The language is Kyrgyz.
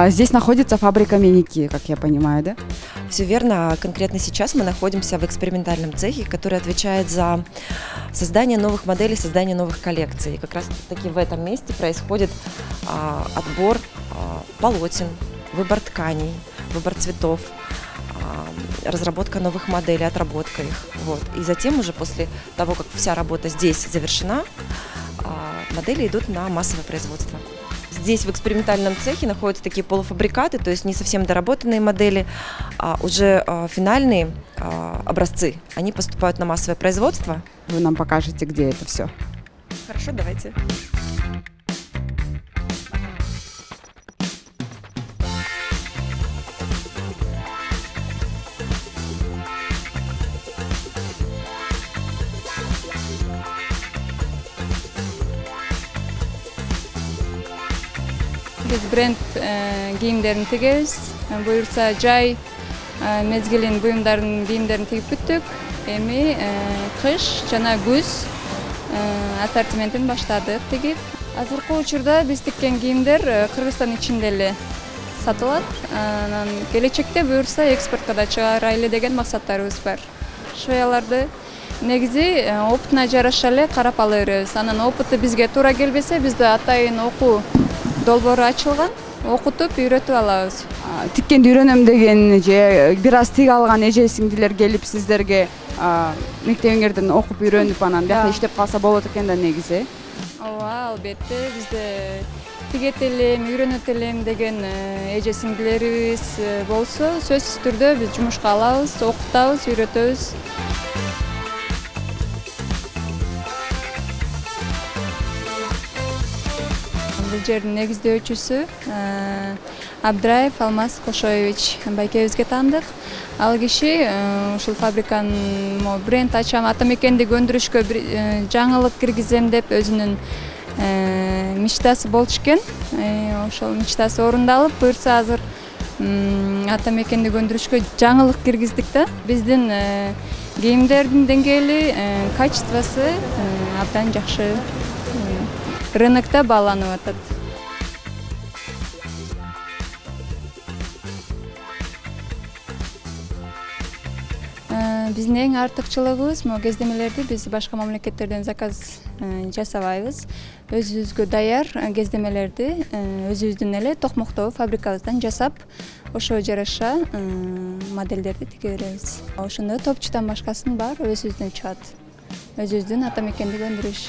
Здесь находится фабрика Меники, как я понимаю, да? Все верно. Конкретно сейчас мы находимся в экспериментальном цехе, который отвечает за создание новых моделей, создание новых коллекций. И как раз таки в этом месте происходит отбор полотен, выбор тканей, выбор цветов, разработка новых моделей, отработка их. Вот. И затем уже после того, как вся работа здесь завершена, модели идут на массовое производство. Здесь в экспериментальном цехе находятся такие полуфабрикаты, то есть не совсем доработанные модели, а уже финальные образцы. Они поступают на массовое производство. Вы нам покажете, где это все. Хорошо, давайте. Biz бренд кийимдерин тигебиз. Буюрса жай мезгилин буюмдардын кийимдерин тигип бүттүк. Эми кыш жана күз ассортиментин баштадык тигип. Азыркы учурда биз тиккен кийимдер Кыргызстан ичинде эле сатылат. Анан келечекте буюрса экспортко да чыгарайлы деген максаттарыбыз бар. Шояларды негизи опытына жараша эле карап ала беребиз. Анан опыты бизге туура келбесе, бизде атайын окуу долбоору ачылган, окутуп, үйрөтүп алабыз. Тиккенди үйрөнөм деген же бир аз тиге алган эже сиңдилер келип сиздерге мектебиңерден окуп үйрөнүп анан бияка иштеп калса болот экен да негизи. Ооба, албетте, бизде тигет элем, үйрөнөт элем деген эже сиңдилерибиз болсо, сөзсүз түрдө биз жумушка алабыз, окутабыз, үйрөтөбүз. Бул жердин негиздөөчүсү Абдраев Алмаз Кошоевич байкебизге таандык. Ал киши ушул фабриканын бренд ачам, атамекендик өндүрүшкө жаңылык киргизем деп өзүнүн мечтасы болчу экен. Ошол мечтасы орундалып, буюрса азыр атамекендик өндүрүшкө жаңылык киргиздик да. Биздин кийимдердин деңгээли, качествосы абдан жакшы. Рынокто бааланып атат. Биздин эң артыкчылыгыбыз могу кездемелерди биз башка мамлекеттерден заказ жасабайбыз. Өзүбүзгө даяр кездемелерди өзүбүздүн эле токмоктогу фабрикабыздан жасап, ошого жараша модельдерди тиге беребиз. Ошондо топчудан башкасын баары өзүбүздөн чыгат. Өзүбүздүн атамекендик өндүрүш.